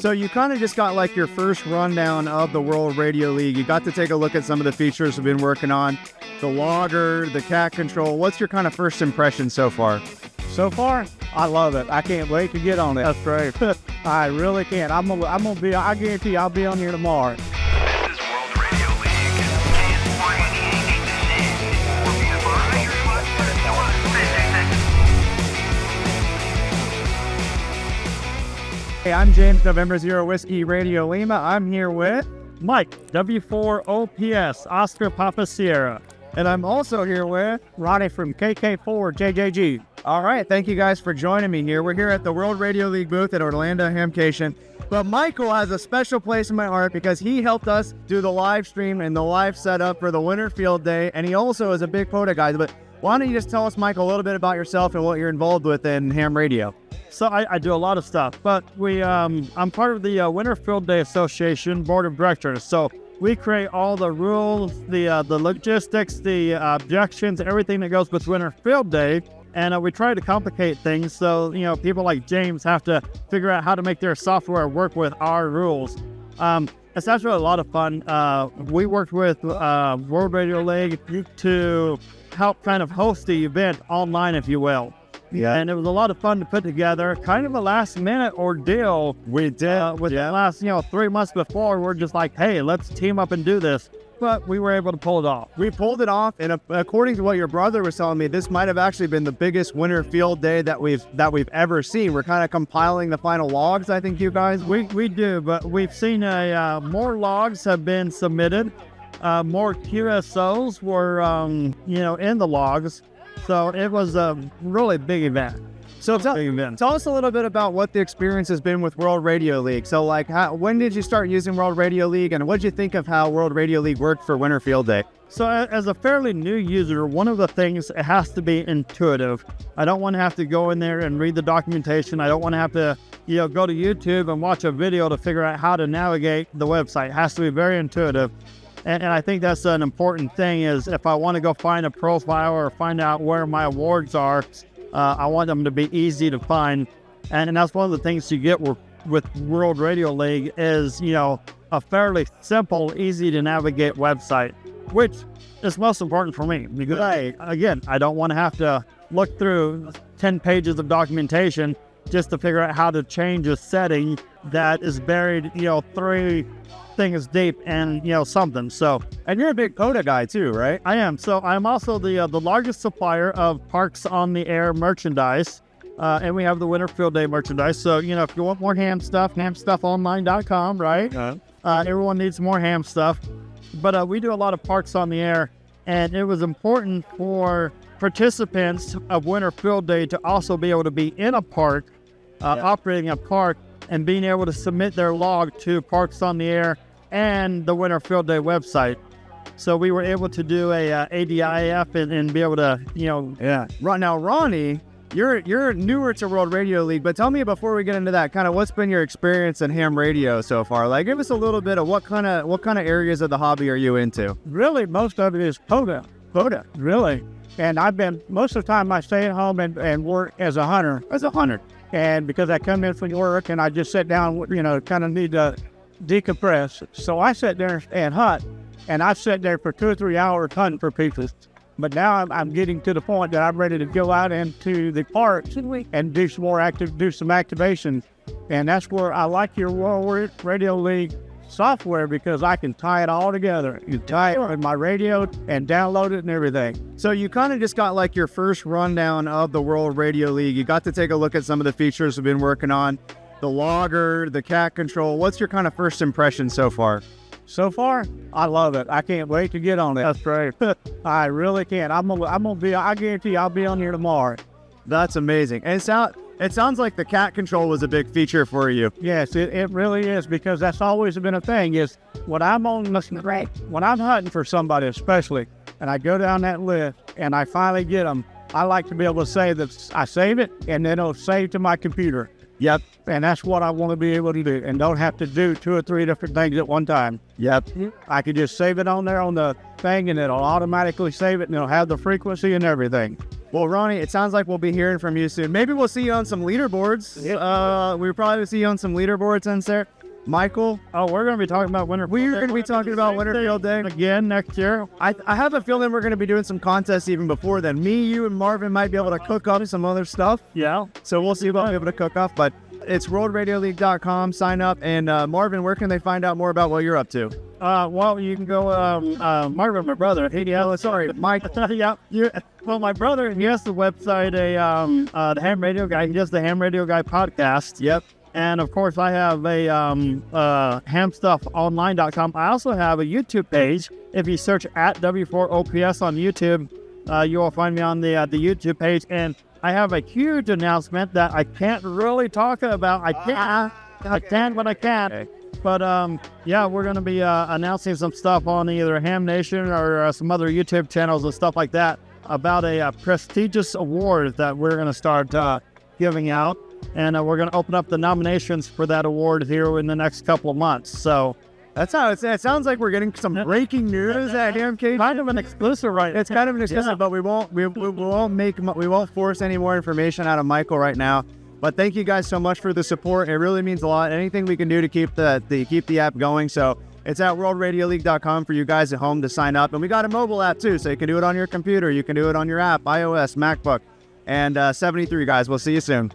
So you kind of just got like your first rundown of the World Radio League. You got to take a look at some of the features we've been working on, the logger, the cat control. What's your kind of first impression so far? So far, I love it. I can't wait to get on it. That's great. I really can't. I'm gonna be. I guarantee I'll be on here tomorrow. This is World Radio League. Hey, I'm James N0WRL Whiskey Radio Lima. I'm here with Mike, W4OPS, Oscar Papa Sierra. and I'm also here with Ronnie from KK4 JJG. All right, thank you guys for joining me here. We're here at the World Radio League booth at Orlando Hamcation. But Michael has a special place in my heart because he helped us do the live stream and the live setup for the Winter Field Day, and he also is a big POTA guy. But why don't you just tell us, Michael, a little bit about yourself and what you're involved with in ham radio? So I do a lot of stuff, but I'm part of the Winter Field Day Association Board of Directors. So we create all the rules, the logistics, the objections, everything that goes with Winter Field Day. And we try to complicate things so, people like James have to figure out how to make their software work with our rules. It's actually a lot of fun. We worked with World Radio League to help kind of host the event online, if you will. Yeah. And it was a lot of fun to put together. Kind of a last-minute ordeal. We did. With the last, 3 months before, we're just like, hey, let's team up and do this. But we were able to pull it off. We pulled it off, and according to what your brother was telling me, this might have actually been the biggest Winter Field Day that we've ever seen. We're kind of compiling the final logs, I think, you guys. We do, but we've seen more logs have been submitted. More QSOs were, in the logs. So it was a really big event. So tell us a little bit about what the experience has been with World Radio League. So when did you start using World Radio League, and what did you think of how World Radio League worked for Winter Field Day? So as a fairly new user, one of the things, it has to be intuitive. I don't want to have to go in there and read the documentation. I don't want to have to, go to YouTube and watch a video to figure out how to navigate the website. It has to be very intuitive. And I think that's an important thing is if I want to go find a profile or find out where my awards are, I want them to be easy to find. And that's one of the things you get with World Radio League is, a fairly simple, easy to navigate website, which is most important for me because I don't want to have to look through 10 pages of documentation just to figure out how to change a setting that is buried, 3 things deep and something. So, and you're a big POTA guy too, right? I am. So I'm also the largest supplier of Parks on the Air merchandise, and we have the Winter Field Day merchandise. So if you want more ham stuff, hamstuffonline.com, right? Everyone needs more ham stuff, but we do a lot of Parks on the Air, and it was important for participants of Winter Field Day to also be able to be in a park, operating a park, and being able to submit their log to Parks on the Air and the Winter Field Day website. So we were able to do a ADIF and be able to, Yeah. Now, Ronnie, you're newer to World Radio League, but tell me before we get into that, kind of what's been your experience in ham radio so far? Like, give us a little bit of what kind of areas of the hobby are you into? Really, most of it is POTA. POTA, really. And most of the time I stay at home and work as a hunter. And because I come in from work and I just sit down, kind of need to decompress. So I sit there and hunt, and I sit there for 2 or 3 hours hunting for people. But now I'm getting to the point that I'm ready to go out into the parks and do some activations. And that's where I like your World Radio League software because I can tie it all together. You tie it with my radio and download it and everything. So you kind of just got like your first rundown of the World Radio League. You got to take a look at some of the features we've been working on, the logger, the cat control. What's your kind of first impression so far? So far, I love it. I can't wait to get on it. That's great. I really can't. I guarantee I'll be on here tomorrow. That's amazing. And it sounds like the cat control was a big feature for you. Yes, it really is because that's always been a thing is when I'm hunting for somebody especially, and I go down that list and I finally get them, I like to be able to say that I save it and then it'll save to my computer. Yep. And that's what I want to be able to do and don't have to do 2 or 3 different things at one time. Yep. I can just save it on there on the thing and it'll automatically save it and it'll have the frequency and everything. Well, Ronnie, it sounds like we'll be hearing from you soon. Maybe we'll see you on some leaderboards. We'll probably see you on some leaderboards in there. Michael? Oh, we're going to be talking about Winterfield We're Day. going to be talking about Winterfield Day again next year. I have a feeling we're going to be doing some contests even before then. Me, you, and Marvin might be able to cook up some other stuff. Yeah. So we'll see if I'll be able to cook up. But it's worldradiologue.com. Sign up. And Marvin, where can they find out more about what you're up to? Well, you can go, Marvin, my brother. Sorry, Mike. Yeah. Well, my brother, he has the website, the Ham Radio Guy. He does the Ham Radio Guy podcast. Yep. And of course, I have a hamstuffonline.com. I also have a YouTube page. If you search at W4OPS on YouTube, you will find me on the YouTube page. And I have a huge announcement that I can't really talk about. I can, but I can't. Okay. But yeah, we're going to be announcing some stuff on either Ham Nation or some other YouTube channels and stuff like that about a prestigious award that we're going to start giving out. And we're going to open up the nominations for that award here in the next couple of months. So That's how it sounds like we're getting some breaking news at Hamcation. kind of an exclusive, right? It's kind of an exclusive, but we won't force any more information out of Michael right now. But thank you guys so much for the support. It really means a lot. Anything we can do to keep the app going. So it's at worldradiologue.com for you guys at home to sign up. And we got a mobile app too, so you can do it on your computer. You can do it on your app, iOS, MacBook. And 73 guys, we'll see you soon.